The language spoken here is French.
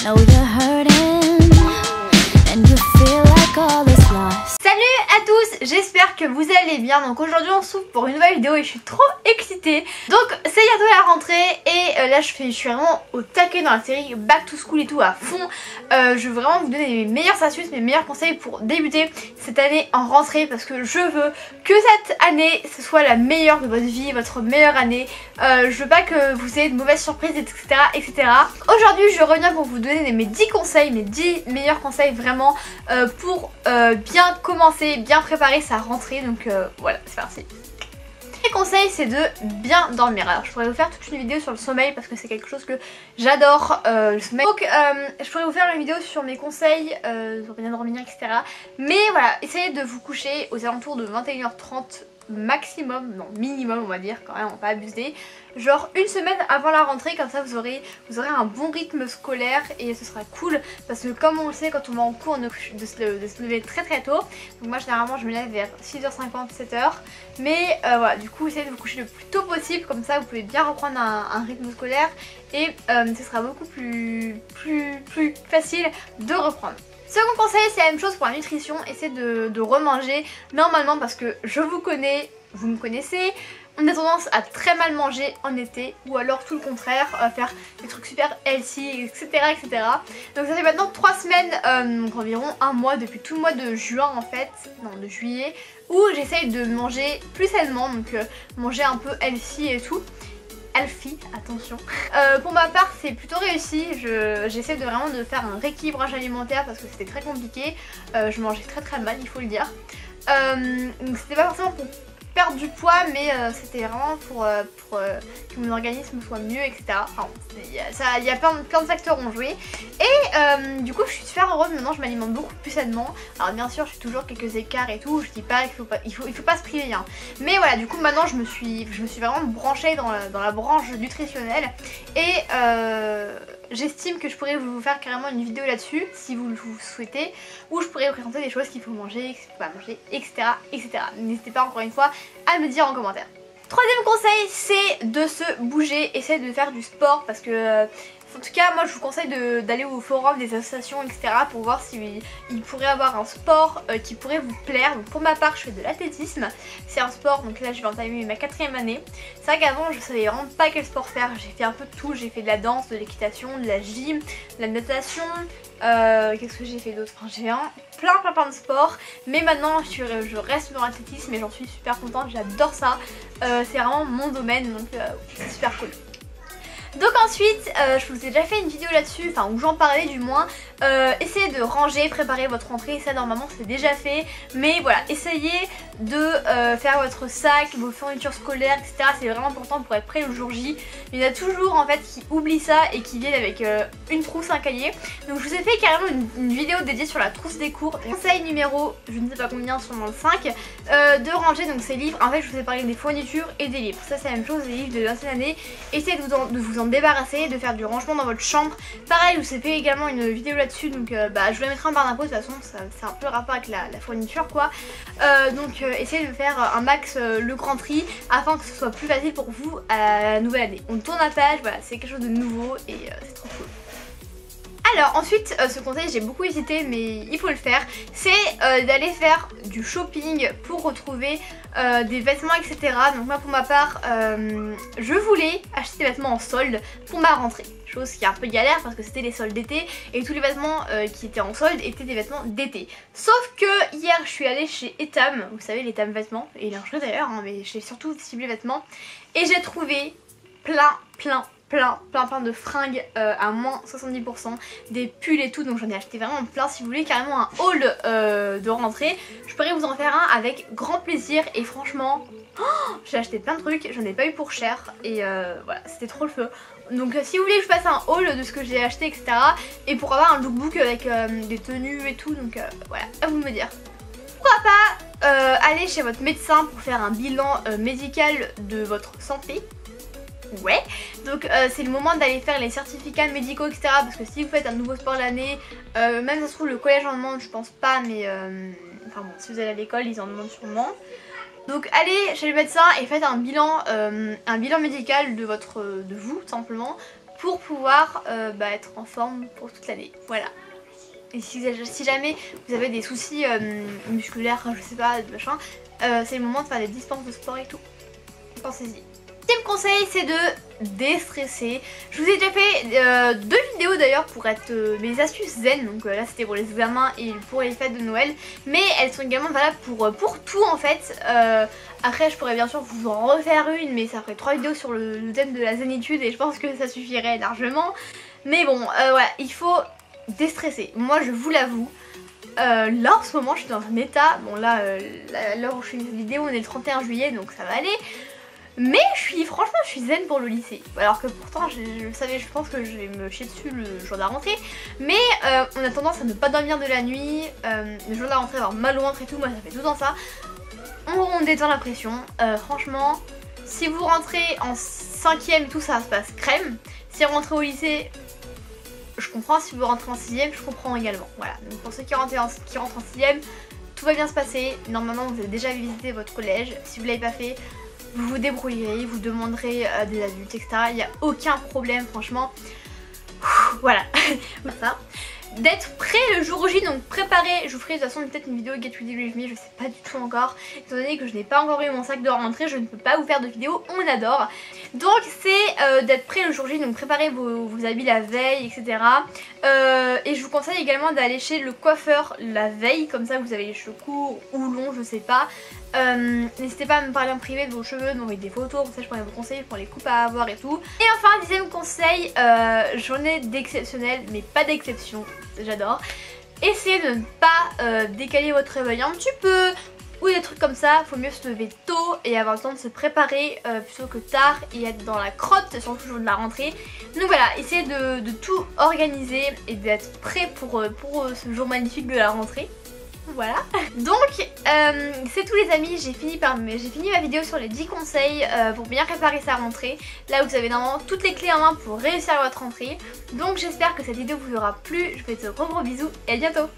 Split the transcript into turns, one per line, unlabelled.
know you're hurting and you feel like all is lost.
Salut à tous, j'espère que vous allez bien. Donc aujourd'hui on se retrouve pour une nouvelle vidéo et je suis trop excitée. Donc c'est bientôt la rentrée et là je suis vraiment au taquet dans la série Back to School et tout à fond. Je veux vraiment vous donner mes meilleures astuces, mes meilleurs conseils pour débuter cette année en rentrée, parce que je veux que cette année ce soit la meilleure de votre vie, votre meilleure année. Je veux pas que vous ayez de mauvaises surprises, etc. etc. Aujourd'hui je reviens pour vous donner mes 10 conseils, mes 10 meilleurs conseils vraiment pour bien commencer, bien préparer sa rentrée. Donc voilà, c'est parti. Les conseils, c'est de bien dormir. Alors je pourrais vous faire toute une vidéo sur le sommeil parce que c'est quelque chose que j'adore, le sommeil. Donc je pourrais vous faire une vidéo sur mes conseils, sur bien dormir, etc. Mais voilà, essayez de vous coucher aux alentours de 21h30 maximum, non minimum on va dire, quand même on va pas abuser, genre une semaine avant la rentrée, comme ça vous aurez un bon rythme scolaire et ce sera cool, parce que comme on le sait, quand on va en cours on est de se lever très très tôt. Donc moi généralement je me lève vers 6h50, 7h, mais voilà, du coup essayez de vous coucher le plus tôt possible, comme ça vous pouvez bien reprendre un rythme scolaire et ce sera beaucoup plus facile de reprendre. Second conseil, c'est la même chose pour la nutrition, essayez de remanger normalement, parce que je vous connais, vous me connaissez, on a tendance à très mal manger en été, ou alors tout le contraire, à faire des trucs super healthy, etc. etc. Donc ça fait maintenant 3 semaines, donc environ un mois, depuis tout le mois de juin en fait, non de juillet, où j'essaye de manger plus sainement, donc manger un peu healthy et tout. Alfie, attention. Pour ma part c'est plutôt réussi, j'essaie vraiment de faire un rééquilibrage alimentaire parce que c'était très compliqué, je mangeais très mal, il faut le dire. Donc c'était pas forcément pour perdre du poids, mais c'était vraiment pour que mon organisme soit mieux, etc. Enfin, il y a plein de facteurs ont joué. Et du coup je suis super heureuse, maintenant je m'alimente beaucoup plus sainement. Alors bien sûr j'ai toujours quelques écarts et tout, je dis pas qu'il faut pas se priver hein. Mais voilà, du coup maintenant je me suis vraiment branchée dans la branche nutritionnelle. Et j'estime que je pourrais vous faire carrément une vidéo là-dessus si vous le souhaitez, où je pourrais vous présenter des choses qu'il faut manger, qu'il faut pas manger, etc. etc. N'hésitez pas encore une fois à me dire en commentaire. Troisième conseil, c'est de se bouger, essayez de faire du sport, parce que en tout cas moi je vous conseille d'aller au forum des associations, etc. pour voir s'il pourrait avoir un sport qui pourrait vous plaire. Donc pour ma part je fais de l'athlétisme, c'est un sport, donc là je vais entamer ma 4e année. C'est vrai qu'avant je savais vraiment pas quel sport faire, j'ai fait un peu de tout, j'ai fait de la danse, de l'équitation, de la gym, de la natation, qu'est-ce que j'ai fait d'autre, enfin, j'ai plein de sports, mais maintenant je reste dans l'athlétisme et j'en suis super contente, j'adore ça, c'est vraiment mon domaine, donc c'est super cool. Donc ensuite, je vous ai déjà fait une vidéo là-dessus, enfin où j'en parlais du moins. Essayez de ranger, préparer votre rentrée, ça normalement c'est déjà fait. Mais voilà, essayez de faire votre sac, vos fournitures scolaires, etc. C'est vraiment important pour être prêt le jour J. Il y en a toujours en fait qui oublient ça et qui viennent avec une trousse, un cahier. Donc je vous ai fait carrément une vidéo dédiée sur la trousse des cours. Conseil numéro, je ne sais pas combien, sûrement le 5, de ranger donc ces livres. En fait je vous ai parlé des fournitures et des livres. Ça c'est la même chose, les livres de l'ancienne année. Essayez de vous en débarrasser, de faire du rangement dans votre chambre. Pareil, je vous ai fait également une vidéo là-dessus, donc je vous la mettrai en barre d'infos. De toute façon c'est un peu le rapport avec la fourniture quoi. Donc essayez de faire un max le grand tri afin que ce soit plus facile pour vous à la nouvelle année. On tourne la page, voilà, c'est quelque chose de nouveau et c'est trop cool. Alors ensuite, ce conseil j'ai beaucoup hésité mais il faut le faire, c'est d'aller faire du shopping pour retrouver des vêtements, etc. Donc moi pour ma part, je voulais acheter des vêtements en solde pour ma rentrée. Chose qui est un peu galère parce que c'était les soldes d'été et tous les vêtements qui étaient en solde étaient des vêtements d'été. Sauf que hier je suis allée chez Etam, vous savez les Etam vêtements, et lingerie d'ailleurs, hein, mais j'ai surtout ciblé vêtements, et j'ai trouvé plein de fringues à moins 70%, des pulls et tout, donc j'en ai acheté vraiment plein. Si vous voulez carrément un haul de rentrée, je pourrais vous en faire un avec grand plaisir. Et franchement, j'ai acheté plein de trucs, j'en ai pas eu pour cher et voilà, c'était trop le feu. Donc si vous voulez que je fasse un haul de ce que j'ai acheté, etc. et pour avoir un lookbook avec des tenues et tout, donc voilà, à vous de me dire. Pourquoi pas aller chez votre médecin pour faire un bilan médical de votre santé. Ouais, donc c'est le moment d'aller faire les certificats médicaux, etc. Parce que si vous faites un nouveau sport l'année, même si ça se trouve le collège en demande, je pense pas, mais enfin bon, si vous allez à l'école, ils en demandent sûrement. Donc allez chez le médecin et faites un bilan médical de vous, tout simplement, pour pouvoir être en forme pour toute l'année. Voilà. Et si jamais vous avez des soucis musculaires, je sais pas, machin, c'est le moment de faire des dispenses de sport et tout. Pensez-y. Deuxième conseil, c'est de déstresser. Je vous ai déjà fait 2 vidéos d'ailleurs pour être mes astuces zen. Donc là c'était pour les examens et pour les fêtes de Noël. Mais elles sont également valables pour tout en fait. Après je pourrais bien sûr vous en refaire une, mais ça ferait 3 vidéos sur le thème de la zénitude et je pense que ça suffirait largement. Mais bon, voilà, il faut déstresser. Moi je vous l'avoue. Là en ce moment je suis dans un état, bon là à l'heure où je fais une vidéo on est le 31 juillet donc ça va aller. Mais franchement je suis zen pour le lycée. Alors que pourtant je pense que je vais me chier dessus le jour de la rentrée. Mais on a tendance à ne pas dormir de la nuit, le jour de la rentrée avoir mal au ventre et tout, moi ça fait tout le temps ça. On détend la pression, franchement si vous rentrez en 5ème et tout ça se passe crème. Si vous rentrez au lycée, je comprends, si vous rentrez en 6ème, je comprends également. Voilà, donc pour ceux qui rentrent en 6ème, tout va bien se passer. Normalement vous avez déjà visité votre collège, si vous ne l'avez pas fait, vous vous débrouillerez, vous demanderez à des adultes, etc. Il n'y a aucun problème, franchement. Voilà, ça. D'être prêt le jour J, donc préparer, je vous ferai de toute façon peut-être une vidéo Get Ready With Me, je sais pas du tout encore, étant donné que je n'ai pas encore eu mon sac de rentrée, je ne peux pas vous faire de vidéo, on adore. Donc c'est d'être prêt le jour J, donc préparer vos habits la veille, etc. Et je vous conseille également d'aller chez le coiffeur la veille, comme ça vous avez les cheveux courts ou longs, je sais pas. N'hésitez pas à me parler en privé de vos cheveux, de m'envoyer des photos, comme ça je pourrais vous conseiller pour les coupes à avoir et tout. Et enfin, 10e conseil, journée d'exceptionnel, mais pas d'exception, j'adore. Essayez de ne pas décaler votre réveil un petit peu, ou des trucs comme ça. Faut mieux se lever tôt et avoir le temps de se préparer plutôt que tard et être dans la crotte, surtout le jour de la rentrée. Donc voilà, essayez de tout organiser et d'être prêt pour ce jour magnifique de la rentrée. Voilà, donc c'est tout les amis, j'ai fini ma vidéo sur les 10 conseils pour bien préparer sa rentrée. Là vous avez normalement toutes les clés en main pour réussir votre rentrée. Donc j'espère que cette vidéo vous aura plu, je vous fais de gros bisous et à bientôt.